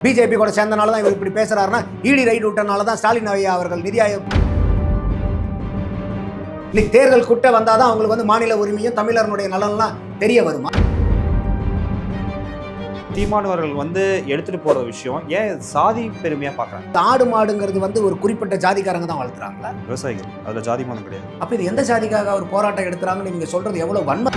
BJP கூட சேர்ந்தனால தான் இவர் இப்படி பேசுறாருன்னா இடி ரைட் விட்டனால தான் ஸ்டாலின் ஐயா அவர்கள் நிதி ஆயோக் இன்னைக்கு தேர்தல் குட்ட வந்தாதான் அவங்களுக்கு வந்து மாநில உரிமையும் தமிழர்களுடைய நலன்லாம் தெரிய வருமா? தீமானவர்கள் வந்து எடுத்துட்டு போற விஷயம் ஏன் சாதி பெருமையா பாக்குறாங்க? ஆடு மாடுங்கிறது வந்து ஒரு குறிப்பிட்ட ஜாதிக்காரங்க தான் வளர்த்துறாங்களா? விவசாயிகள், அதுல ஜாதி மதம் கிடையாது. அப்ப இது எந்த ஜாதிக்காக அவர் போராட்டம் எடுத்துறாங்கன்னு நீங்க சொல்றது எவ்வளவு வன்மை?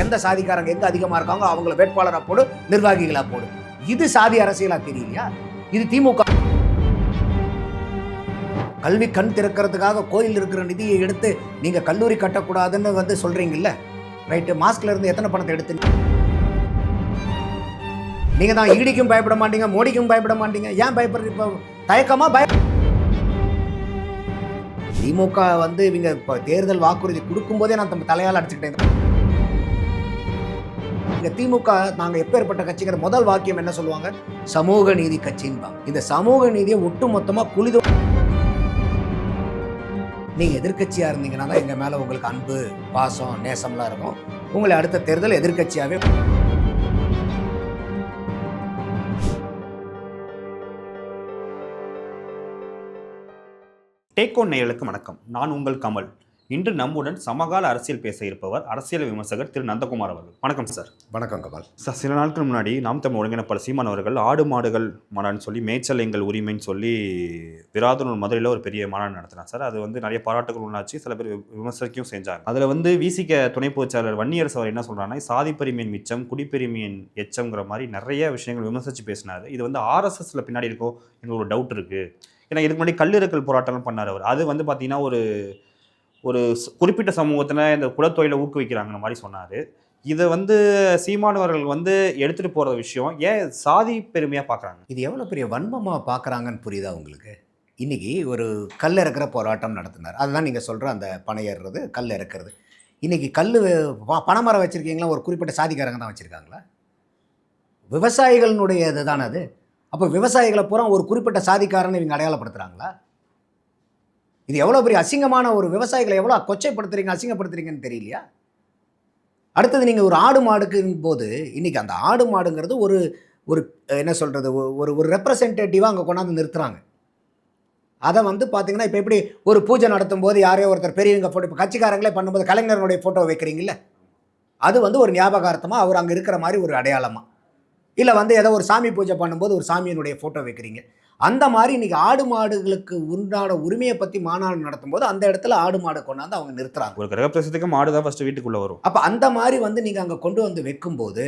எந்த சாதிக்காரங்க எங்க அதிகமா இருக்காங்க அவங்கள வேட்பாளரா போடு, நிர்வாகிகளா போடு. இது சாதி அரசியலா தெரியலையா? இது திமுக கல்வி கண் திறக்கிறதுக்காக கோயில் இருக்கிற நிதியை எடுத்து நீங்க கல்லூரி கட்டக்கூடாதுன்னு வந்து சொல்றீங்கல்ல, ரைட்டு. மாஸ்க்ல இருந்து எத்தனை பணத்தை எடுத்து நீங்க தான் ஈடிக்கும் பயப்பட மாட்டீங்க, மோடிக்கும் பயப்பட மாட்டீங்க, ஏன் பயப்படுறது? இப்போ தயக்கமா திமுக வந்து இவங்க இப்போ தேர்தல் வாக்குறுதி கொடுக்கும் போதே நான் நம்ம தலையால் அடிச்சுக்கிட்டேன். இங்க திமுக நாங்க எப்பேற்பட்ட கட்சிங்கிற முதல் வாக்கியம் என்ன சொல்லுவாங்க? சமூக நீதி கட்சின்னு. இந்த சமூக நீதியை ஒட்டு மொத்தமா குளிதோ. நீங்க எதிர்கட்சியா இருந்தீங்கன்னா தான் எங்க மேல உங்களுக்கு அன்பு, பாசம், நேசம்லாம் இருக்கும். உங்களை அடுத்த தேர்தல் எதிர்கட்சியாவே. டேக் ஒன் நேயர்களுக்கு வணக்கம். நான் உங்கள் கமல். இன்று நம்முடன் சமகால அரசியல் பேச இருப்பவர் அரசியல் விமர்சகர் திரு நந்தகுமார் அவர்கள். வணக்கம் சார். வணக்கம் கமல் சார். சில நாட்கள் முன்னாடி நாம் தமிழ் ஒருங்கிணைப்பாளர் சீமான் அவர்கள் ஆடு மாடுகள் மாநாடுன்னு சொல்லி மேய்ச்சல் எங்கள் உரிமைன்னு சொல்லி விராதனூர் மதுரையில் ஒரு பெரிய மாநாடு நடத்தினார் சார். அது வந்து நிறைய பாராட்டுகள் உண்டாச்சு, சில பேர் விமர்சனைக்கும் செஞ்சாங்க. அதில் வந்து விசிக துணை பொதுச்செயலாளர் வன்னியரசு அவர் என்ன சொல்கிறாங்கன்னா, சாதி பெருமையின் மிச்சம் குடிப்பெருமையின் எச்சம்ங்கிற மாதிரி நிறைய விஷயங்கள் விமர்சித்து பேசினார். இது வந்து ஆர்எஸ்எஸ்ல பின்னாடி இருக்கும் எனக்கு ஒரு டவுட் இருக்குது. ஏன்னா இதுக்கு முன்னாடி கல்லிறக்கல் போராட்டம் பண்ணார் அவர். அது வந்து பார்த்தீங்கன்னா ஒரு குறிப்பிட்ட சமூகத்தில் இந்த குலத்தொழிலை ஊக்குவிக்கிறாங்கிற மாதிரி சொன்னார். இதை வந்து சீமானவர்கள் வந்து எடுத்துகிட்டு போகிற விஷயம் ஏன் சாதி பெருமையாக பார்க்குறாங்க? இது எவ்வளோ பெரிய வன்மமாக பார்க்குறாங்கன்னு புரியுதா உங்களுக்கு? இன்றைக்கி ஒரு கல் இறக்குற போராட்டம் நடத்தினார். அதுதான் நீங்கள் சொல்கிற அந்த பனை ஏறுறது, கல் இறக்குறது. இன்றைக்கி பனைமரம் வச்சுருக்கீங்களா? ஒரு குறிப்பிட்ட சாதிக்காரங்க தான் வச்சுருக்காங்களா? விவசாயிகளினுடைய இது தானே அது. அப்போ விவசாயிகளை பூரா ஒரு குறிப்பிட்ட சாதிக்காரன்னு இவங்க அடையாளப்படுத்துகிறாங்களா? இது எவ்வளோ பெரிய அசிங்கமான ஒரு விவசாயிகளை எவ்வளோ கொச்சைப்படுத்துறீங்க, அசிங்கப்படுத்துறீங்கன்னு தெரியலையா? அடுத்தது நீங்கள் ஒரு ஆடு மாடுக்கு போது இன்றைக்கி அந்த ஆடு மாடுங்கிறது ஒரு என்ன சொல்கிறது, ஒரு ரெப்ரசன்டேட்டிவாக அங்கே கொண்டாந்து நிறுத்துகிறாங்க. அதை வந்து பார்த்தீங்கன்னா இப்போ எப்படி ஒரு பூஜை நடத்தும் போது யாரையோ ஒருத்தர் பெரியவங்க ஃபோட்டோ, இப்போ கட்சிக்காரங்களே பண்ணும்போது கலைஞர்களுடைய ஃபோட்டோ வைக்கிறீங்கள, அது வந்து ஒரு ஞாபகார்த்தமாக அவர் அங்கே இருக்கிற மாதிரி ஒரு அடையாளமாக. இல்லை வந்து ஏதோ ஒரு சாமி பூஜை பண்ணும்போது ஒரு சாமியினுடைய ஃபோட்டோ வைக்கிறீங்க. அந்த மாதிரி இன்றைக்கி ஆடு மாடுகளுக்கு உண்டான உரிமையை பற்றி மாநாடு நடத்தும் போது அந்த இடத்துல ஆடு மாடு கொண்டாந்து அவங்க நிறுத்துறாங்க. ஒரு கிரகப்பிரசத்துக்கு மாடு தான் ஃபஸ்ட்டு வீட்டுக்குள்ளே வரும். அப்போ அந்த மாதிரி வந்து நீங்கள் அங்கே கொண்டு வந்து வைக்கும்போது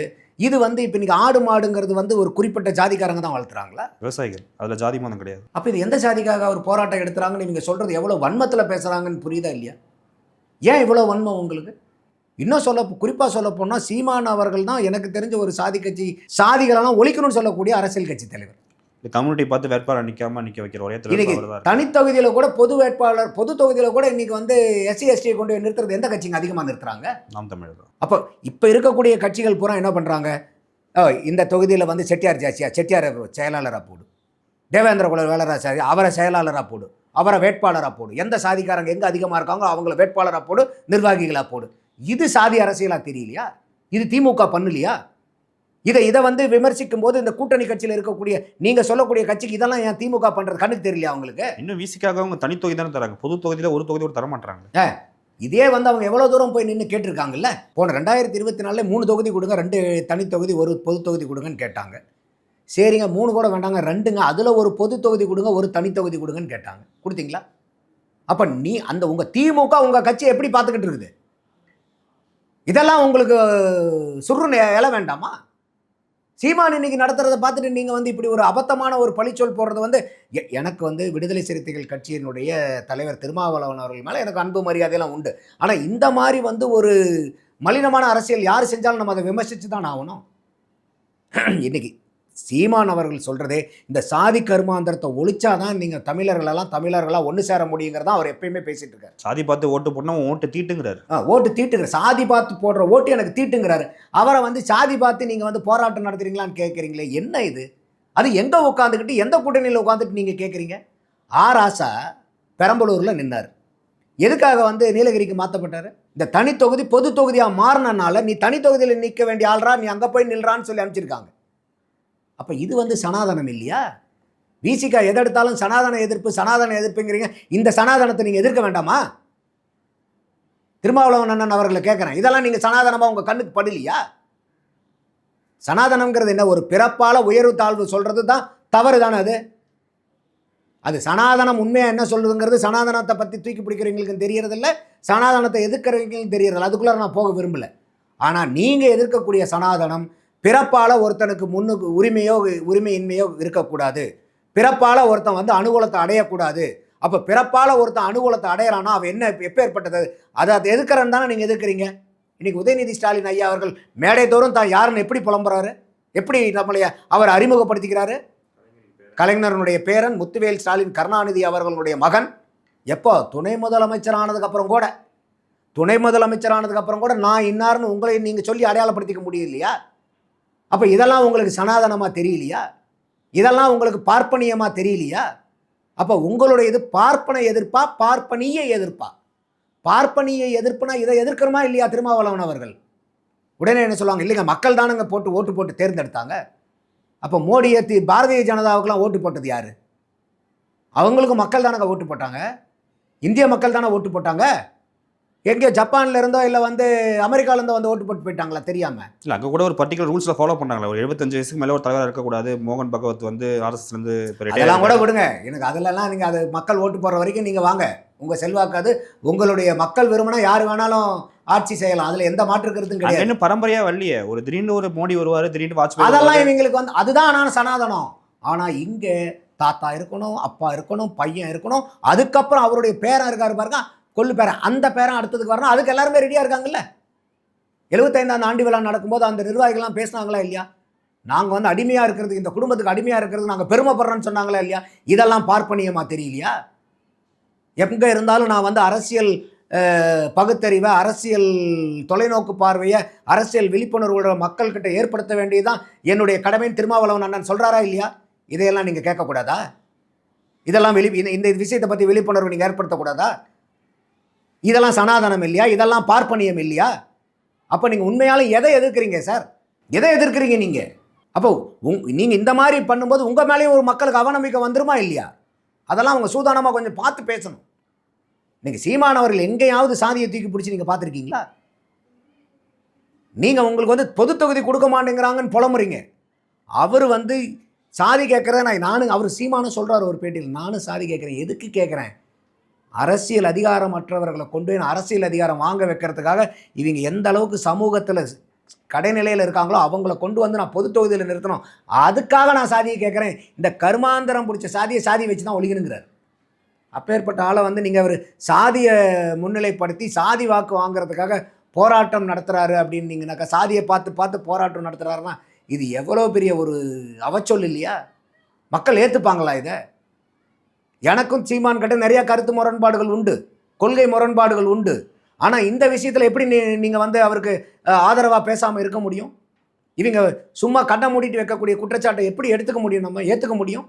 இது வந்து இப்போ நீங்கள் ஆடு மாடுங்கிறது வந்து ஒரு குறிப்பிட்ட ஜாதிக்காரங்க தான் வளர்த்துறாங்களா? விவசாயிகள், அதில் ஜாதி மதம் கிடையாது. அப்போ இது எந்த ஜாதிக்காக அவர் போராட்டம் எடுத்துறாங்கன்னு நீங்கள் சொல்கிறது எவ்வளோ வன்மத்தில் பேசுகிறாங்கன்னு புரியுதா இல்லையா? ஏன் இவ்வளோ வன்மம் உங்களுக்கு? இன்னும் குறிப்பாக சொல்ல போனால் சீமான் அவர்கள் தான் எனக்கு தெரிஞ்ச ஒரு சாதி கட்சி சாதிகளெல்லாம் ஒழிக்கணும்னு சொல்லக்கூடிய அரசியல் கட்சி தலைவர். இந்த கம்யூனிட்டி பார்த்து வேட்பாளர் நிற்க வைக்கிற ஒரே தலைவர். தனித்தொகுதியில் கூட பொது வேட்பாளர், பொது தொகுதியில் கூட இன்னைக்கு வந்து எஸ்சி எஸ்டியை கொண்டு நிறுத்துறது எந்த கட்சிங்க அதிகமாக நிறுத்துறாங்க? நாம் தமிழர். அப்போ இப்போ இருக்கக்கூடிய கட்சிகள் பூரா என்ன பண்ணுறாங்க? இந்த தொகுதியில் வந்து செட்டியார் ஜாஸ்தியா, செட்டியார் செயலாளராக போடு, தேவேந்திர குல வேலராஜ் அவரை செயலாளராக போடு, அவரை வேட்பாளராக போடு, எந்த சாதிக்காரங்க எங்கே அதிகமாக இருக்காங்களோ அவங்கள வேட்பாளராக போடு, நிர்வாகிகளாக போடு. இது சாதி அரசியலாக தெரியலையா? இது திமுக பண்ணலையா? இதை வந்து விமர்சிக்கும் போது இந்த கூட்டணி கட்சியில் இருக்கக்கூடிய நீங்கள் சொல்லக்கூடிய கட்சிக்கு இதெல்லாம் ஏன் திமுக பண்ணுறது கண்ணுக்கு தெரியலையா அவங்களுக்கு? இன்னும் விசிக்காக அவங்க தனி தொகுதி தானே தராங்க, பொது தொகுதியில் ஒரு தொகுதி தர மாட்டாங்க. இதே வந்து அவங்க எவ்வளோ தூரம் போய் நின்று கேட்டிருக்காங்கல்ல. போன 2024 3 தொகுதி கொடுங்க, 2 தனி தொகுதி, ஒரு பொது தொகுதி கொடுங்கன்னு கேட்டாங்க. சரிங்க, 3 கூட வேண்டாங்க, 2ங்க, அதில் ஒரு பொது தொகுதி கொடுங்க, ஒரு தனி தொகுதி கொடுங்கன்னு கேட்டாங்க. கொடுத்தீங்களா? அப்போ அந்த உங்கள் திமுக உங்கள் கட்சியை எப்படி பார்த்துக்கிட்டு இருக்குது? இதெல்லாம் உங்களுக்கு சுருன்னு எழ வேண்டாமா? சீமான் இன்னைக்கு நடத்துறதை பார்த்துட்டு நீங்கள் வந்து இப்படி ஒரு அபத்தமான ஒரு பழிச்சொல் போடுறது வந்து எனக்கு வந்து விடுதலை சிறுத்தைகள் கட்சியினுடைய தலைவர் திருமாவளவன் அவர்கள் மேலே எனக்கு அன்பு மரியாதையெல்லாம் உண்டு. ஆனால் இந்த மாதிரி வந்து ஒரு மலினமான அரசியல் யார் செஞ்சாலும் நம்ம அதை விமர்சித்து தான் ஆகணும். இன்னைக்கு சீமான் அவர்கள் சொல்கிறதே இந்த சாதி கருமாந்திரத்தை ஒழிச்சாதான் நீங்கள் தமிழர்களாக ஒன்று சேர முடியுங்கிறதான் அவர் எப்பயுமே பேசிகிட்டு இருக்காரு. சாதி பார்த்து ஓட்டு போட்டால் ஓட்டு தீட்டுங்கிறாரு. ஓட்டு தீட்டுங்கிறார். சாதி பார்த்து போடுற ஓட்டு எனக்கு தீட்டுங்கிறாரு. அவரை வந்து சாதி பார்த்து நீங்கள் வந்து போராட்டம் நடத்துறீங்களான்னு கேட்குறீங்களே, என்ன இது? அது எங்கே உட்காந்துக்கிட்டு எந்த கூட்டணியில் உட்காந்துட்டு நீங்கள் கேட்குறீங்க? ஆசா பெரம்பலூரில் நின்னார். எதுக்காக வந்து நீலகிரிக்கு மாற்றப்பட்டார்? இந்த தனி தொகுதி பொது தொகுதியாக மாறினால நீ தனி தொகுதியில் நிற்க வேண்டிய ஆள்றா, நீ அங்கே போய் நில்றான்னு சொல்லி அனுப்பிச்சிருக்காங்க. அப்போ இது வந்து சனாதனம் இல்லையா? விசிகா எதை எடுத்தாலும் சனாதன எதிர்ப்புங்கிறீங்க. இந்த சனாதனத்தை நீங்கள் எதிர்க்க வேண்டாமா? திருமாவளவன் அண்ணன் அவர்களை கேட்குறேன், இதெல்லாம் நீங்கள் சனாதனமாக உங்கள் கண்ணுக்கு படலையா? சனாதனம்ங்கிறது என்ன? ஒரு பிறப்பால உயர்வு தாழ்வு சொல்கிறது தான் தவறு தானே அது. அது சனாதனம் உண்மையாக என்ன சொல்லுதுங்கிறது சனாதனத்தை பற்றி தூக்கி பிடிக்கிறவங்களுக்கு தெரியறதில்ல, சனாதனத்தை எதிர்க்கிறவங்களுக்கு தெரியறதில்ல. அதுக்குள்ளே நான் போக விரும்பலை. ஆனால் நீங்கள் எதிர்க்கக்கூடிய சனாதனம் பிறப்பால் ஒருத்தனுக்கு முன்னுக்கு உரிமையின்மையோ இருக்கக்கூடாது, பிறப்பால் ஒருத்தன் வந்து அனுகூலத்தை அடையக்கூடாது. அப்போ பிறப்பால் ஒருத்தன் அனுகூலத்தை அடையிறானா அவன் என்ன எப்பேற்பட்டது? அதை எதிர்க்கிறன்னு தானே நீங்கள் எதிர்க்கிறீங்க. இன்றைக்கி உதயநிதி ஸ்டாலின் ஐயா அவர்கள் மேடை தோறும் தான் யாருன்னு எப்படி புலம்புறாரு, எப்படி நம்மளைய அவர் அறிமுகப்படுத்திக்கிறாரு? கலைஞரனுடைய பேரன் முத்துவேல் ஸ்டாலின் கருணாநிதி அவர்களுடைய மகன். எப்போ துணை முதலமைச்சரானதுக்கப்புறம் கூட நான் இன்னார்னு உங்களை நீங்கள் சொல்லி அடையாளப்படுத்திக்க முடியும் இல்லையா? அப்போ இதெல்லாம் உங்களுக்கு சனாதனமாக தெரியலையா? இதெல்லாம் உங்களுக்கு பார்ப்பனியமாக தெரியலையா? அப்போ உங்களுடைய இது பார்ப்பன எதிர்ப்பா பார்ப்பனிய எதிர்ப்பா? பார்ப்பனிய எதிர்ப்புனா இதை எதிர்க்கிறோமா இல்லையா? திருமாவளவன் அவர்கள் உடனே என்ன சொல்லுவாங்க, இல்லைங்க மக்கள் தானங்க ஓட்டு போட்டு தேர்ந்தெடுத்தாங்க. அப்போ மோடியை பாரதிய ஜனதாவுக்கெல்லாம் ஓட்டு போட்டது யார்? அவங்களுக்கும் மக்கள் தானங்க ஓட்டு போட்டாங்க. இந்திய மக்கள் தானே ஓட்டு போட்டாங்க. எங்கேயோ ஜப்பான்ல இருந்தோ இல்லை வந்து அமெரிக்காவிலேருந்தோ வந்து ஓட்டு போட்டு போயிட்டாங்களா தெரியாமல்? இல்லை, அங்கே கூட ஒரு பர்டிகுலர் ரூல்ஸில் ஃபாலோ பண்ணாங்களா? ஒரு 75 வயசுக்கு மேலே ஒரு தலைவராக இருக்கக்கூடாது. மோகன் பகவத் வந்து ஆர்எஸ்எஸ்லேருந்து அதெல்லாம் கூட விடுங்க, எனக்கு அதிலெல்லாம் நீங்கள் அது மக்கள் ஓட்டு போடுற வரைக்கும் நீங்கள் வாங்க, உங்கள் செல்வாக்கு அது. உங்களுடைய மக்கள் விரும்பினா யார் வேணாலும் ஆட்சி செய்யலாம், அதில் எந்த மாற்று கருத்தும் கிடையாது. இன்னும் பரம்பரையாக வரலையே, ஒரு திடீர்னு ஒரு மோடி வருவார், திடீர்னு வாஜ்பாய், அதெல்லாம் இவங்களுக்கு வந்து அதுதான் நான் சனாதனம். ஆனால் இங்கே தாத்தா இருக்கணும், அப்பா இருக்கணும், பையன் இருக்கணும், அதுக்கப்புறம் அவருடைய பேரன் இருக்காரு பாருங்க, கொள்ளு பேரன், அந்த பேரன் அடுத்ததுக்கு வரணும். அதுக்கு எல்லாருமே ரெடியாக இருக்காங்கல்ல. 75ஆம் ஆண்டு விழா நடக்கும்போது அந்த நிர்வாகிகள்லாம் பேசினாங்களா இல்லையா? நாங்கள் வந்து அடிமையாக இருக்கிறது, இந்த குடும்பத்துக்கு அடிமையாக இருக்கிறது நாங்கள் பெருமைப்படுறோன்னு சொன்னாங்களா இல்லையா? இதெல்லாம் பார்ப்பனியமாக தெரியலையா? எங்கே இருந்தாலும் நான் வந்து அரசியல் பகுத்தறிவை, அரசியல் தொலைநோக்கு பார்வையை, அரசியல் விழிப்புணர்வோட மக்கள்கிட்ட ஏற்படுத்த வேண்டியதுதான் என்னுடைய கடமைன்னு திருமாவளவன் அண்ணன் சொல்கிறாரா இல்லையா? இதையெல்லாம் நீங்கள் கேட்கக்கூடாதா? இதெல்லாம் இந்த விஷயத்தை பற்றி விழிப்புணர்வு நீங்கள் ஏற்படுத்தக்கூடாதா? இதெல்லாம் சனாதனம் இல்லையா? இதெல்லாம் பார்ப்பனியம் இல்லையா? அப்போ நீங்கள் உண்மையாலும் எதை எதிர்க்கிறீங்க சார்? எதை எதிர்க்கிறீங்க நீங்கள்? அப்போ நீங்கள் இந்த மாதிரி பண்ணும்போது உங்கள் மேலேயும் ஒரு மக்களுக்கு அவநம்பிக்கை வந்துருமா இல்லையா? அதெல்லாம் அவங்க சூதானமாக கொஞ்சம் பார்த்து பேசணும். நீங்கள் சீமானவர்கள் எங்கேயாவது சாதியை தூக்கி பிடிச்சி நீங்கள் பார்த்துருக்கீங்களா? நீங்கள் உங்களுக்கு வந்து பொது தொகுதி கொடுக்க மாட்டேங்கிறாங்கன்னு புலம்புறீங்க. அவர் வந்து சாதி கேட்குறத நானும் அவர் சீமானும் சொல்கிறார் ஒரு பேட்டியில், நானும் சாதி கேட்குறேன். எதுக்கு கேட்குறேன்? அரசியல் அதிகாரமற்றவர்களை கொண்டு போய் அரசியல் அதிகாரம் வாங்க வைக்கிறதுக்காக இவங்க எந்த அளவுக்கு சமூகத்தில் கடைநிலையில் இருக்காங்களோ அவங்கள கொண்டு வந்து நான் பொது தொகுதியில் நிறுத்தணும், அதுக்காக நான் சாதியை கேட்குறேன். இந்த கருமாந்திரம் பிடிச்ச சாதியை வச்சு தான் ஒழிக்கணுங்கிறார். அப்பேற்பட்ட ஆளை வந்து நீங்கள் அவர் சாதியை முன்னிலைப்படுத்தி சாதி வாக்கு வாங்குறதுக்காக போராட்டம் நடத்துகிறாரு அப்படின்னீங்கன்னாக்கா, சாதியை பார்த்து போராட்டம் நடத்துகிறாருன்னா இது எவ்வளோ பெரிய ஒரு அவச்சொல் இல்லையா? மக்கள் ஏற்றுப்பாங்களா இதை? எனக்கும் சீமான் கிட்ட நிறைய கருத்து முரண்பாடுகள் உண்டு, கொள்கை முரண்பாடுகள் உண்டு. ஆனால் இந்த விஷயத்தில் எப்படி நீங்கள் வந்து அவருக்கு ஆதரவாக பேசாமல் இருக்க முடியும்? இவங்க சும்மா கண்ணை மூடிட்டு வைக்கக்கூடிய குற்றச்சாட்டை எப்படி எடுத்துக்க முடியும், நம்ம ஏற்றுக்க முடியும்?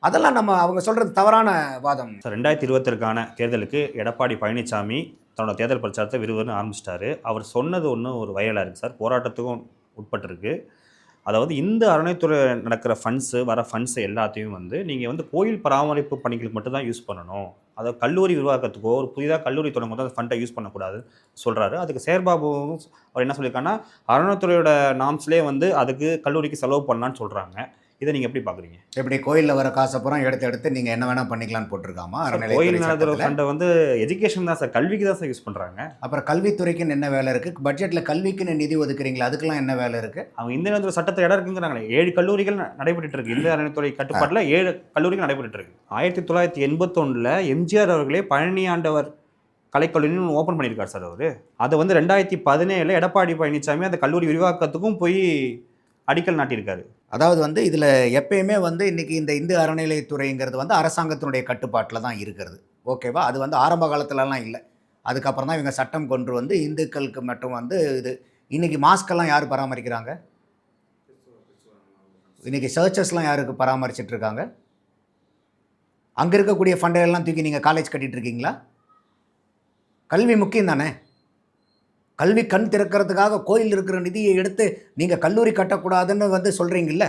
அதெல்லாம் அவங்க சொல்கிறது தவறான வாதம். 2020க்கான தேர்தலுக்கு எடப்பாடி பழனிசாமி தன்னோட தேர்தல் பிரச்சாரத்தை விறுவிறுன்னு ஆரம்பிச்சிட்டாரு. அவர் சொன்னது ஒரு வைரலாக இருக்குது சார், போராட்டத்துக்கும் உட்பட்டிருக்கு. அதாவது இந்த அறநிலைத்துறை நடக்கிற வர ஃபண்ட்ஸு எல்லாத்தையும் வந்து நீங்கள் வந்து கோயில் பராமரிப்பு பணிகளுக்கு மட்டும்தான் யூஸ் பண்ணணும். அதாவது கல்லூரி விரிவாக்கத்துக்கோ ஒரு புதிதாக கல்லூரி தொடங்கும் போது அந்த ஃபண்டை யூஸ் பண்ணக்கூடாது சொல்கிறாரு. அதுக்கு சேர்பாபுவும் அவர் என்ன சொல்லியிருக்காங்கன்னா, அறநிலைத்துறையோட நாம்ஸ்லேயே வந்து அதுக்கு கல்லூரிக்கு செலவு பண்ணலான்னு சொல்கிறாங்க. இதை நீங்கள் எப்படி பார்க்குறீங்க? எப்படி கோயிலில் வர காசை புறம் எடுத்து நீங்கள் என்ன வேணால் பண்ணிக்கலான்னு போட்டிருக்காமா? கோயில் நடத்துகிற ஃபண்டை வந்து எஜுகேஷன் தான் சார், கல்விக்கு தான் சார் யூஸ் பண்ணுறாங்க. அப்புறம் கல்வித்துறைக்குன்னு என்ன வேலை இருக்குது? பட்ஜெட்டில் கல்விக்குன்னு நிதி ஒதுக்குறீங்களா? அதுக்கெல்லாம் என்ன வேலை இருக்குது? அவங்க இந்த நேரத்தில் சட்டத்தில் இடம் இருக்குங்கிறாங்களே. 7 கல்லூரிகள் நடைபெற்று இருக்கு. இந்த அறநிலைத்துறை கட்டுப்பாட்டில் 7 கல்லூரிகள் நடைபெற்று இருக்கு. 1981 எம்ஜிஆர் அவர்களே பழனி ஆண்டவர் கலைக்கல்லூரின்னு ஓப்பன் பண்ணியிருக்கார் சார் அவர். அதை வந்து 2017 எடப்பாடி பழனிசாமி அந்த கல்லூரி விரிவாக்கத்துக்கும் போய் அடிக்கல் நாட்டியிருக்காரு. அதாவது வந்து இதில் எப்பயுமே வந்து இன்றைக்கி இந்த இந்து அறநிலையத்துறைங்கிறது வந்து அரசாங்கத்தினுடைய கட்டுப்பாட்டில் தான் இருக்கிறது. ஓகேவா? அது வந்து ஆரம்ப காலத்துலலாம் இல்லை. அதுக்கப்புறம் தான் இவங்க சட்டம் கொண்டு வந்து இந்துக்களுக்கு மட்டும் வந்து இது. இன்றைக்கி மாஸ்கெல்லாம் யார் பராமரிக்கிறாங்க? இன்றைக்கி சர்ச்சஸ்லாம் யாருக்கு பராமரிச்சிட்ருக்காங்க? அங்கே இருக்கக்கூடிய ஃபண்டையெல்லாம் தூக்கி நீங்கள் காலேஜ் கட்டிகிட்டு இருக்கீங்களா? கல்வி முக்கியம் தானே. கல்வி கண் திறக்கிறதுக்காக கோயில் இருக்கிற நிதியை எடுத்து நீங்கள் கல்லூரி கட்டக்கூடாதுன்னு வந்து சொல்கிறீங்கல்ல,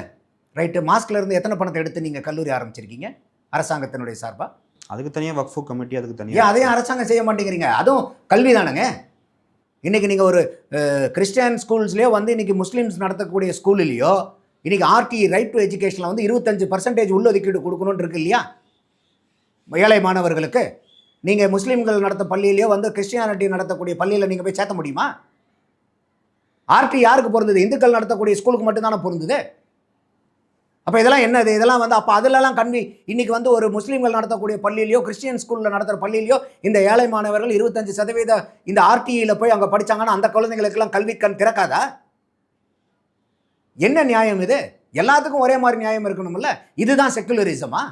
ரைட்டு. மாஸ்க்ல இருந்து எத்தனை பணத்தை எடுத்து நீங்கள் கல்லூரி ஆரம்பிச்சிருக்கீங்க அரசாங்கத்தினுடைய சார்பாக? அதுக்கு தனியாக வக்ஃபு கமிட்டி, அதுக்கு ஏன் தனியாக அதையும் அரசாங்கம் செய்ய மாட்டேங்கிறீங்க? அதுவும் கல்வி தானேங்க. இன்றைக்கி நீங்கள் ஒரு கிறிஸ்டியன் ஸ்கூல்ஸ்லேயோ வந்து இன்றைக்கி முஸ்லீம்ஸ் நடத்தக்கூடிய ஸ்கூல்லையோ இன்றைக்கி ஆர்டி ரைட் டு எஜுகேஷனில் வந்து 25% உள்ளொதுக்கீடு கொடுக்கணும்னு இருக்கு இல்லையா ஏழை மாணவர்களுக்கு? நீங்கள் முஸ்லீம்கள் நடத்த பள்ளியிலையோ வந்து கிறிஸ்டியானிட்டி நடத்தக்கூடிய பள்ளியில் நீங்கள் போய் சேர்த்த முடியுமா? ஆர்டி யாருக்கு பொருந்தது? இந்துக்கள் நடத்தக்கூடிய ஸ்கூலுக்கு மட்டும்தானே பொருந்தது. அப்போ இதெல்லாம் என்னது? இதெல்லாம் வந்து அப்போ அதிலெல்லாம் இன்றைக்கி வந்து ஒரு முஸ்லீம்கள் நடத்தக்கூடிய பள்ளியிலையோ கிறிஸ்டியன் ஸ்கூலில் நடத்துகிற பள்ளியிலையோ இந்த ஏழை மாணவர்கள் 25% இந்த ஆர்டியில் போய் அங்கே படித்தாங்கன்னா அந்த குழந்தைங்களுக்கெல்லாம் கல்வி கண் திறக்காதா? என்ன நியாயம் இது? எல்லாத்துக்கும் ஒரே மாதிரி நியாயம் இருக்கணும்ல. இதுதான் செக்குலரிசமா?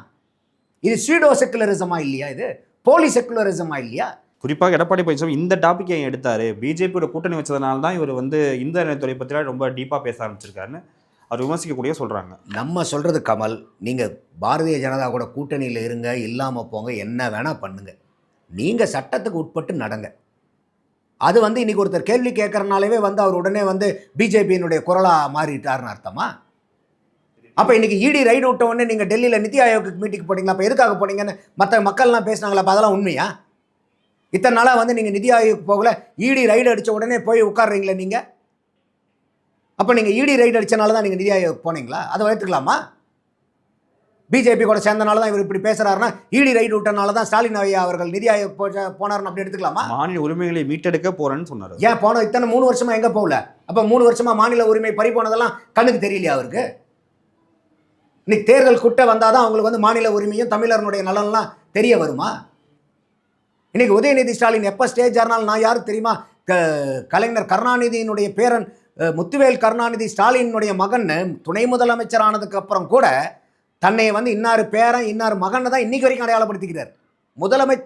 இது ஸ்வீடோ செக்குலரிசமா இல்லையா? இது போலி செக்குலரிசமா இல்லையா? குறிப்பாக எடப்பாடி பழனிசாமி இந்த டாபிக் ஏன் எடுத்தார்? பிஜேபியோட கூட்டணி வச்சதுனால தான் இவர் வந்து இந்த துறை பற்றிலாம் ரொம்ப டீப்பாக பேச ஆரம்பிச்சிருக்காருன்னு அவர் விமர்சிக்கக்கூடிய சொல்கிறாங்க. நம்ம சொல்கிறது கமல், நீங்கள் பாரதிய ஜனதா கூட கூட்டணியில் இருங்க, இல்லாமல் போங்க, என்ன வேணால் பண்ணுங்க, நீங்கள் சட்டத்துக்கு உட்பட்டு நடங்க. அது வந்து இன்றைக்கி ஒருத்தர் கேள்வி கேட்குறனாலே வந்து அவர் உடனே வந்து பிஜேபியினுடைய குரலாக மாறிட்டார்னு அர்த்தமா? அப்போ இன்றைக்கி இடி ரைடு விட்ட உடனே நீங்கள் டெல்லியில் நிதி ஆயோக்கு மீட்டிங் போனீங்களா? அப்போ எதுக்காக போனீங்கன்னு மற்ற மக்கள்லாம் பேசினாங்களா? அப்போ அதெல்லாம் உண்மையா? இத்தனை நாளாக வந்து நீங்கள் நிதி ஆயோக் போகல, இடி ரைடு அடித்த உடனே போய் உட்காடுறீங்களே நீங்கள். அப்போ நீங்கள் இடி ரைடு அடித்தனால தான் நீங்கள் நிதி ஆயோக் போனீங்களா? அதை எடுத்துக்கலாமா? பிஜேபி கூட சேர்ந்தனால தான் இவர் இப்படி பேசுகிறாருன்னா இடி ரைடு விட்டனால தான் ஸ்டாலின் ஐயா அவர்கள் நிதி ஆயோக் போனார்னு அப்படி எடுத்துக்கலாமா? மாநில உரிமைகளை மீட்டெடுக்க போகிறேன்னு சொன்னார். ஏன் போன இத்தனை 3 வருஷமாக எங்கே போகல? அப்போ 3 வருஷமாக மாநில உரிமை பறி போனதெல்லாம் கண்ணுக்கு தெரியலையா அவருக்கு? இன்னைக்கு தேர்தல் குட்டை வந்தால் தான் அவங்களுக்கு வந்து மாநில உரிமையும் தமிழர்களுடைய நலன்லாம் தெரிய வருமா? இன்னைக்கு உதயநிதி ஸ்டாலின் எப்போ ஸ்டேஜ் ஆனாலும் நான் யாருக்கு தெரியுமா? கலைஞர் கருணாநிதியினுடைய பேரன் முத்துவேல் கருணாநிதி ஸ்டாலினுடைய மகன் துணை முதலமைச்சர் ஆனதுக்கு அப்புறம் கூட தன்னை வந்து இன்னார் பேரன் இன்னார் மகனை தான் இன்னைக்கு வரைக்கும் அடையாளப்படுத்திக்கிறார்.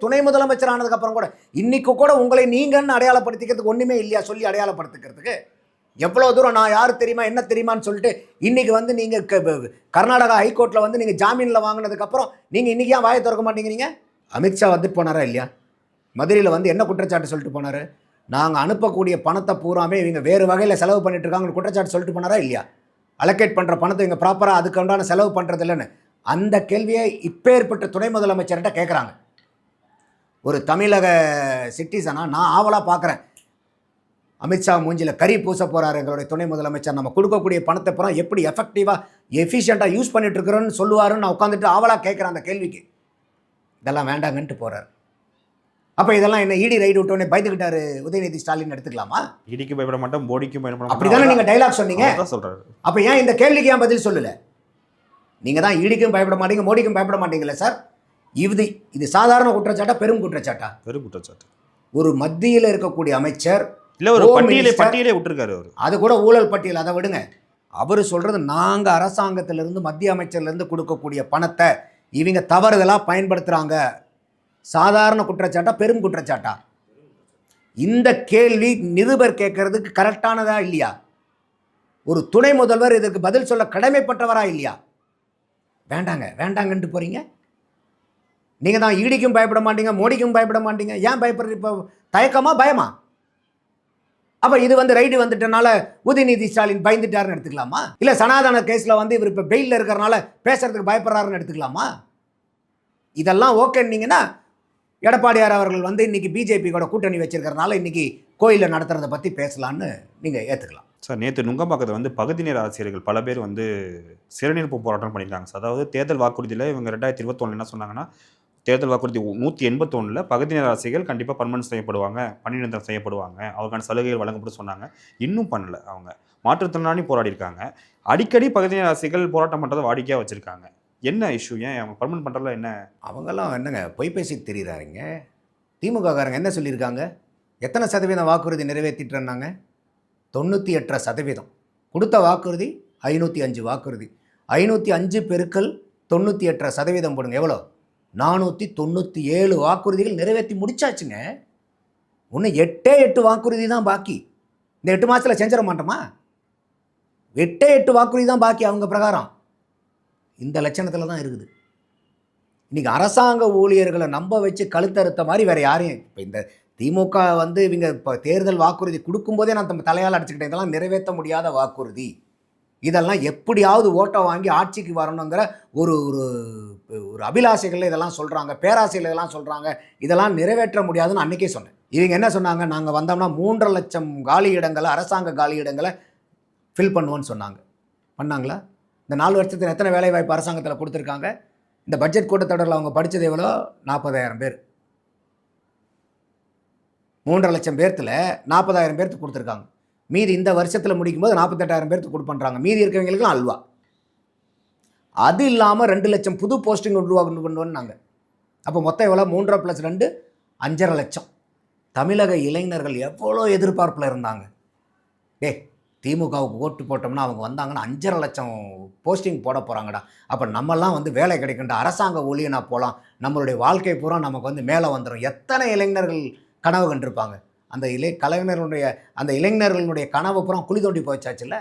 துணை முதலமைச்சர் ஆனதுக்கு அப்புறம் கூட இன்னைக்கு கூட உங்களை நீங்கன்னு அடையாளப்படுத்திக்கிறதுக்கு ஒன்றுமே இல்லையா? சொல்லி அடையாளப்படுத்திக்கிறதுக்கு எவ்வளோ தூரம் நான் யார் தெரியுமா என்ன தெரியுமான்னு சொல்லிட்டு இன்றைக்கி வந்து நீங்கள் கர்நாடகா ஹைகோர்ட்டில் வந்து நீங்கள் ஜாமீனில் வாங்கினதுக்கப்புறம் நீங்கள் இன்றைக்கி ஏன் வாயை திறக்க மாட்டேங்கிறீங்க? அமித்ஷா வந்துட்டு போனாரா இல்லையா? மதுரையில் வந்து என்ன குற்றச்சாட்டு சொல்லிட்டு போனார்? நாங்கள் அனுப்பக்கூடிய பணத்தை பூராமே இவங்க வேறு வகையில் செலவு பண்ணிட்டு இருக்காங்கன்னு குற்றச்சாட்டு சொல்லிட்டு போனாரா இல்லையா? அலோகேட் பண்ணுற பணத்தை இவங்க ப்ராப்பராக அதுக்கு உண்டான செலவு பண்ணுறது இல்லைன்னு அந்த கேள்வியை இப்பேற்பட்ட துணை முதலமைச்சர்கிட்ட கேட்குறாங்க. ஒரு தமிழக சிட்டிசனாக நான் ஆவலாக பார்க்குறேன். அமித்ஷா மூஞ்சியில் கறி பூச போகிறாரு எங்களுடைய துணை முதலமைச்சர். நம்ம கொடுக்கக்கூடிய பணத்தை பூரா எப்படி எஃபெக்டிவாக எஃபிஷியண்ட்டாக யூஸ் பண்ணிட்டு இருக்கிறோன்னு சொல்லுவாருன்னு நான் உட்காந்துட்டு ஆவலாக கேட்குறேன் அந்த கேள்விக்கு. இதெல்லாம் வேண்டாங்கன்ட்டு போகிறார். அப்போ இதெல்லாம் என்ன இடி ரைடு விட்டோடனே பயந்துக்கிட்டாரு உதயநிதி ஸ்டாலின் எடுத்துக்கலாமா? இடிக்கு பயப்பட மாட்டோம், மோடிக்கும் பயப்பட மாட்டோம், அப்படி தானே நீங்கள் டைலாக் சொன்னீங்க. சொல்கிறாரு. அப்போ ஏன் இந்த கேள்விக்கு ஏன் பதில் சொல்லலை? நீங்கள் தான் இடிக்கும் பயப்பட மாட்டீங்க, மோடிக்கும் பயப்பட மாட்டீங்களே சார். இது சாதாரண குற்றச்சாட்டா பெரும் குற்றச்சாட்டா? பெரும் குற்றச்சாட்டு. ஒரு மத்தியில் இருக்கக்கூடிய அமைச்சர் இல்லை ஒரு பட்டியலே விட்டுருக்காரு அவர். அது கூட ஊழல் பட்டியல், அதை விடுங்க. அவர் சொல்கிறது நாங்கள் அரசாங்கத்திலிருந்து மத்திய அமைச்சர்லேருந்து கொடுக்கக்கூடிய பணத்தை இவங்க தவறுதலாக பயன்படுத்துகிறாங்க. சாதாரண குற்றச்சாட்டா பெரும் குற்றச்சாட்டா? இந்த கேள்வி நிருபர் கேட்கறதுக்கு கரெக்டானதா இல்லையா? ஒரு துணை முதல்வர் இதற்கு பதில் சொல்ல கடமைப்பட்டவரா இல்லையா? வேண்டாங்கன்ட்டு போகிறீங்க. நீங்கள் தான் ஈடிக்கும் பயப்பட மாட்டீங்க, மோடிக்கும் பயப்பட மாட்டீங்க. ஏன் பயப்படுற? இப்போ தயக்கமா பயமா? அப்போ இது வந்து ரைடு வந்துட்டனால உதயநிதி ஸ்டாலின் பயந்துட்டாருன்னு எடுத்துக்கலாமா? இல்லை சனாதன கேஸில் வந்து இவர் இப்போ பெயிலில் இருக்கிறனால பேசுறதுக்கு பயப்படுறாருன்னு எடுத்துக்கலாமா? இதெல்லாம் ஓகேன்னீங்கன்னா எடப்பாடியார் அவர்கள் வந்து இன்றைக்கி பிஜேபி கூட கூட்டணி வச்சிருக்கிறனால இன்றைக்கி கோயிலில் நடத்துறதை பற்றி பேசலான்னு நீங்கள் ஏற்றுக்கலாம். சார், நேற்று நுங்கம்பாக்கத்தில் வந்து பகுதி நேர ஆசிரியர்கள் பல பேர் வந்து சிறைநிரப்பு போராட்டம் பண்ணியிருக்காங்க சார். அதாவது தேர்தல் வாக்குறுதியில் இவங்க 2021 என்ன சொன்னாங்கன்னா, தேர்தல் வாக்குறுதி 181 பகுதி நேர ஆசிரியர்கள் கண்டிப்பாக பர்மனன்ட் செய்யப்படுவாங்க, பணிநிரந்தரம் செய்யப்படுவாங்க, அவருக்கான சலுகைகள் வழங்கப்பட்டு சொன்னாங்க. இன்னும் பண்ணல. அவங்க மாற்றுத்திறனாளி போராடி இருக்காங்க. அடிக்கடி பகுதி நேர ஆசிரியர்கள் போராட்டம் பண்ணுறதை வாடிக்கையாக வச்சுருக்காங்க. என்ன இஷ்யூ? ஏன் அவங்க பர்மனன்ட் பண்ணுறதுல என்ன? அவங்கெல்லாம் என்னங்க பொய் பேசி தெரியுறாருங்க. திமுககாரங்க என்ன சொல்லியிருக்காங்க? எத்தனை சதவீதம் வாக்குறுதி நிறைவேற்றிட்டுருந்தாங்க? 98% கொடுத்த வாக்குறுதி 505 வாக்குறுதி. 505 பெருக்கல் 98% போடுங்க, எவ்வளோ? 497 வாக்குறுதிகள் நிறைவேற்றி முடிச்சாச்சுங்க. இன்னும் 8 வாக்குறுதி தான் பாக்கி. இந்த 8 மாதத்தில் செஞ்சிட மாட்டோமா? 8 வாக்குறுதி தான் பாக்கி அவங்க பிரகாரம். இந்த லட்சணத்தில் தான் இருக்குது. இன்றைக்கி அரசாங்க ஊழியர்களை நம்ப வச்சு கழுத்தறுத்த மாதிரி வேறு யாரையும் இப்போ இந்த திமுக வந்து இவங்க இப்போ தேர்தல் வாக்குறுதி கொடுக்கும்போதே நான் நம்ம தலையால் அடிச்சுக்கிட்டேன். இதெல்லாம் நிறைவேற்ற முடியாத வாக்குறுதி, இதெல்லாம் எப்படியாவது ஓட்டை வாங்கி ஆட்சிக்கு வரணுங்கிற ஒரு ஒரு ஒரு அபிலாஷைகள் இதெல்லாம் சொல்கிறாங்க, பேராசைகள் இதெல்லாம் சொல்கிறாங்க. இதெல்லாம் நிறைவேற்ற முடியாதுன்னு அன்றைக்கே சொன்னேன். இவங்க என்ன சொன்னாங்க, நாங்கள் வந்தோம்னா 3.5 லட்சம் காலி இடங்களை, அரசாங்க காலி இடங்களை ஃபில் பண்ணுவோன்னு சொன்னாங்க. பண்ணாங்களா? இந்த 4 வருஷத்தில் எத்தனை வேலைவாய்ப்பு அரசாங்கத்தில் கொடுத்துருக்காங்க? இந்த பட்ஜெட் கூட்டத்தொடரில் அவங்க படித்தது எவ்வளோ? 40,000 பேர். 3.5 லட்சம் பேர்த்தில் 40,000 பேர்த்துக்கு கொடுத்துருக்காங்க. மீதி இந்த வருஷத்தில் முடிக்கும்போது 48,000 பேர்த்துக்கு கொடுப்பண்றாங்க. மீதி இருக்கிறவங்களுக்குலாம் அல்வா. அது இல்லாமல் 2 லட்சம் புது போஸ்டிங் உருவாக்குனாங்க. அப்போ மொத்தம் எவ்வளோ? 3 + 2 5.5 லட்சம். தமிழக இளைஞர்கள் எவ்வளோ எதிர்பார்ப்பில் இருந்தாங்க. திமுகவுக்கு ஓட்டு போட்டோம்னா அவங்க வந்தாங்கன்னா 5.5 லட்சம் போஸ்டிங் போட போகிறாங்கடா, அப்போ நம்மெல்லாம் வந்து வேலை கிடைக்கும்டா, அரசாங்க ஊழியனா போகலாம், நம்மளுடைய வாழ்க்கை பூரா நமக்கு வந்து மேலே வந்துடும். எத்தனை இளைஞர்கள் கனவு கண்டிருப்பாங்க. அந்த அந்த இளைஞர்களுடைய கனவு பூரா குழி தோண்டி போச்சாச்சுல்ல.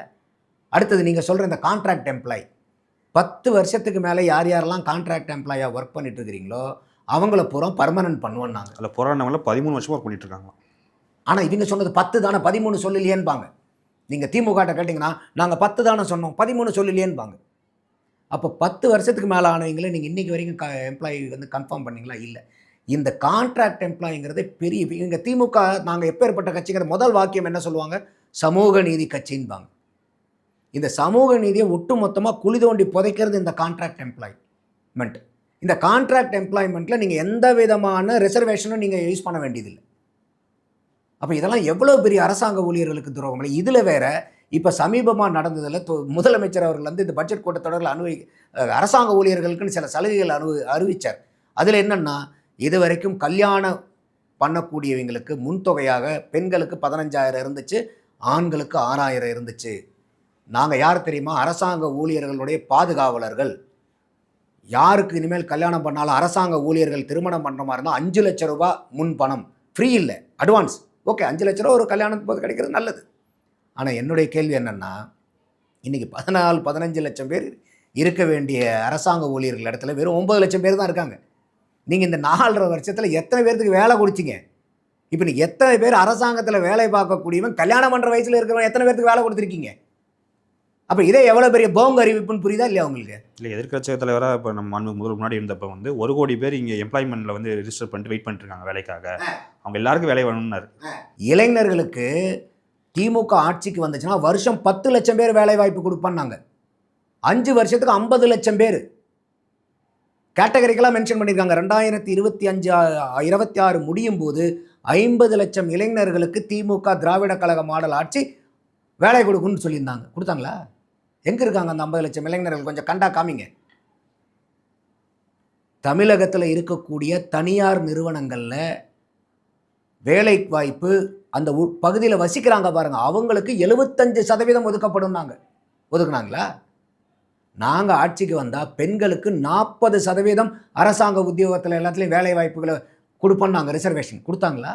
அடுத்தது நீங்கள் சொல்கிற இந்த கான்ட்ராக்ட் எம்ப்ளாய், 10 வருஷத்துக்கு மேலே யார் யாரெல்லாம் கான்ட்ராக்ட் எம்ப்ளாயாக ஒர்க் பண்ணிட்டு இருக்கிறீங்களோ அவங்கள பூரா பர்மனன்ட் பண்ணுவோன்னாங்க. அதில் போராடினவங்கள 13 வருஷமாக ஒர்க் பண்ணிட்டு இருக்காங்க. ஆனால் இவங்க சொன்னது 10 தானே, 13 சொல்லலையேன்பாங்க. நீங்கள் திமுகட்ட கேட்டிங்கன்னா நாங்கள் 10 தானே சொன்னோம், 13 சொல்லலையேன்பாங்க. அப்போ 10 வருஷத்துக்கு மேலே ஆனவங்களே நீங்கள் இன்றைக்கி வரைக்கும் எம்ப்ளாயி வந்து கன்ஃபார்ம் பண்ணிங்களா? இல்லை. இந்த கான்ட்ராக்ட் எம்ப்ளாய்ங்கிறதே பெரிய, இங்கே திமுக நாங்கள் எப்பேற்பட்ட கட்சிங்கிற முதல் வாக்கியம் என்ன சொல்லுவாங்க? சமூக நீதி கட்சின்பாங்க. இந்த சமூக நீதியை ஒட்டு மொத்தமாக குழி தோண்டி புதைக்கிறது இந்த கான்ட்ராக்ட் எம்ப்ளாய்மெண்ட். இந்த கான்ட்ராக்ட் எம்ப்ளாய்மெண்ட்டில் நீங்கள் எந்த விதமான ரிசர்வேஷனும் நீங்கள் யூஸ் பண்ண வேண்டியதில்லை. அப்போ இதெல்லாம் எவ்வளோ பெரிய அரசாங்க ஊழியர்களுக்கு துரோகம் இல்லை. இதில் வேற இப்போ சமீபமாக நடந்ததில் முதலமைச்சர் அவர்கள் வந்து இந்த பட்ஜெட் கூட்டத்தொடரில் அரசாங்க ஊழியர்களுக்குன்னு சில சலுகைகள் அறிவித்தார். அதில் என்னென்னா, இது வரைக்கும் கல்யாணம் பண்ணக்கூடியவங்களுக்கு முன்தொகையாக பெண்களுக்கு 15,000 இருந்துச்சு, ஆண்களுக்கு 6,000 இருந்துச்சு. நாங்கள் யார் தெரியுமா? அரசாங்க ஊழியர்களுடைய பாதுகாவலர்கள். யாருக்கு இனிமேல் கல்யாணம் பண்ணாலும் அரசாங்க ஊழியர்கள் திருமணம் பண்ணுற மாதிரி இருந்தால் 5 லட்சம் ரூபாய் முன் பணம், ஃப்ரீ இல்லை, அட்வான்ஸ். ஓகே, 5 லட்ச ரூபா ஒரு கல்யாணத்துக்கு போது கிடைக்கிறது நல்லது. ஆனால் என்னுடைய கேள்வி என்னென்னா, இன்றைக்கி 14-15 லட்சம் பேர் இருக்க வேண்டிய அரசாங்க ஊழியர்கள் இடத்துல வெறும் 9 லட்சம் பேர் தான் இருக்காங்க. நீங்கள் இந்த 4.5 வருஷத்தில் எத்தனை பேர்த்துக்கு வேலை கொடுத்தீங்க? இப்போ நீங்கள் எத்தனை பேர் அரசாங்கத்தில் வேலை பார்க்கக்கூடியவன் கல்யாணம் பண்ணுற வயசில் இருக்கிறவன் எத்தனை பேர்த்துக்கு வேலை கொடுத்துருக்கீங்க? அப்போ இதே எவ்வளோ பெரிய போங்க அறிவிப்புன்னு புரியுதா இல்லையா உங்களுக்கு? இல்லை, எதிர்க்கட்சி தலைவராக இப்போ நம்ம முன்னாடி இருந்தப்போ வந்து 1 கோடி பேர் இங்கே எம்ப்ளாய்மெண்ட்டில் வந்து ரெஜிஸ்டர் பண்ணிட்டு வெயிட் பண்ணிட்டு இருக்காங்க வேலைக்காக. அவங்க எல்லாருக்கும் வேலை வேணும்னாரு. இளைஞர்களுக்கு திமுக ஆட்சிக்கு வந்துச்சுன்னா வருஷம் 10 லட்சம் பேர் வேலை வாய்ப்பு கொடுப்பான்னாங்க. 5 வருஷத்துக்கு 50 லட்சம் பேர் கேட்டகரிக்கெல்லாம் மென்ஷன் பண்ணியிருக்காங்க. 2025-26 முடியும் போது 50 லட்சம் இளைஞர்களுக்கு திமுக திராவிட கழக மாடல் ஆட்சி வேலை கொடுக்குன்னு சொல்லியிருந்தாங்க. கொடுத்தாங்களா? எங்கே இருக்காங்க அந்த 50 லட்சம் இளைஞர்கள்? கொஞ்சம் கண்டா காமிங்க. தமிழகத்தில் இருக்கக்கூடிய தனியார் நிறுவனங்களில் வேலை வாய்ப்பு அந்த பகுதியில் வசிக்கிறாங்க பாருங்கள், அவங்களுக்கு 75% ஒதுக்குனாங்களா? நாங்கள் ஆட்சிக்கு வந்தால் பெண்களுக்கு 40% அரசாங்க உத்தியோகத்தில் எல்லாத்துலேயும் வேலை வாய்ப்புகளை கொடுப்போன்னு நாங்கள் ரிசர்வேஷன் கொடுத்தாங்களா?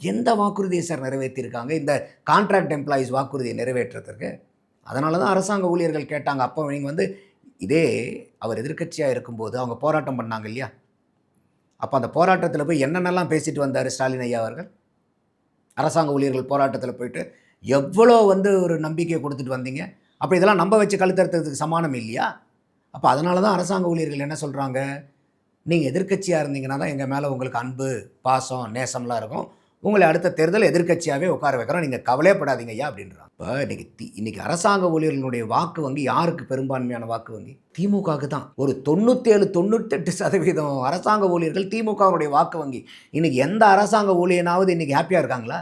எந்த வாக்குறுதியை சார் நிறைவேற்றியிருக்காங்க இந்த கான்ட்ராக்ட் எம்ப்ளாயீஸ் வாக்குறுதியை நிறைவேற்றுறதுக்கு? அதனால தான் அரசாங்க ஊழியர்கள் கேட்டாங்க. அப்போ நீங்கள் வந்து இதே அவர் எதிர்க்கட்சியாக இருக்கும்போது அவங்க போராட்டம் பண்ணாங்க இல்லையா? அப்போ அந்த போராட்டத்தில் போய் என்னென்னலாம் பேசிட்டு வந்தார் ஸ்டாலின் ஐயா அவர்கள்? அரசாங்க ஊழியர்கள் போராட்டத்தில் போயிட்டு எவ்வளோ வந்து ஒரு நம்பிக்கையை கொடுத்துட்டு வந்தீங்க. அப்போ இதெல்லாம் நம்ப வச்சு கழுத்தறுத்ததுக்கு சமானம் இல்லையா? அப்போ அதனால தான் அரசாங்க ஊழியர்கள் என்ன சொல்கிறாங்க, நீங்கள் எதிர்க்கட்சியாக இருந்தீங்கன்னா தான் எங்கள் மேலே உங்களுக்கு அன்பு, பாசம், நேசம்லாம் இருக்கும், உங்களை அடுத்த தேர்தல் எதிர்க்கட்சியாகவே உட்கார வைக்கிறோம், நீங்கள் கவலைப்படாதீங்க ஐயா அப்படின்றாங்க. இப்போ இன்றைக்கி அரசாங்க ஊழியர்களுடைய வாக்கு வங்கி யாருக்கு பெரும்பான்மையான வாக்கு வங்கி? திமுகவுக்கு தான். ஒரு 97-98% அரசாங்க ஊழியர்கள் திமுகவுடைய வாக்கு வங்கி. இன்றைக்கி எந்த அரசாங்க ஊழியனாவது இன்றைக்கி ஹாப்பியாக இருக்காங்களா?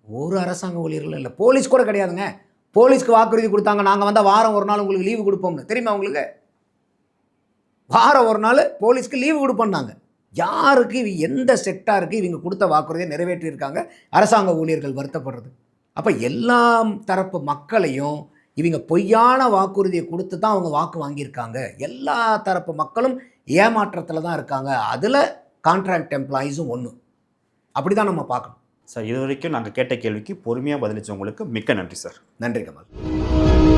ஒரு அரசாங்க ஊழியர்களும் இல்லை. போலீஸ் கூட கிடையாதுங்க. போலீஸ்க்கு வாக்குறுதி கொடுத்தாங்க, நாங்கள் வந்தால் வாரம் ஒரு நாள் உங்களுக்கு லீவு கொடுப்போம்னு. தெரியுமா உங்களுக்கு? வாரம் ஒரு நாள் போலீஸ்க்கு லீவு கொடுப்போம்னாங்க. யாருக்கு எந்த செக்டாருக்கு இவங்க கொடுத்த வாக்குறுதியை நிறைவேற்றியிருக்காங்க அரசாங்க ஊழியர்கள் வருத்தப்படுறது? அப்போ எல்லா தரப்பு மக்களையும் இவங்க பொய்யான வாக்குறுதியை கொடுத்து தான் அவங்க வாக்கு வாங்கியிருக்காங்க. எல்லா தரப்பு மக்களும் ஏமாற்றத்தில் தான் இருக்காங்க. அதில் கான்ட்ராக்ட் எம்ப்ளாயீஸும் ஒன்று. அப்படி தான் நம்ம பார்க்கணும் சார். இது வரைக்கும் நாங்கள் கேட்ட கேள்விக்கு பொறுமையாக பதிலளித்தவங்களுக்கு மிக்க நன்றி சார். நன்றி கமல்.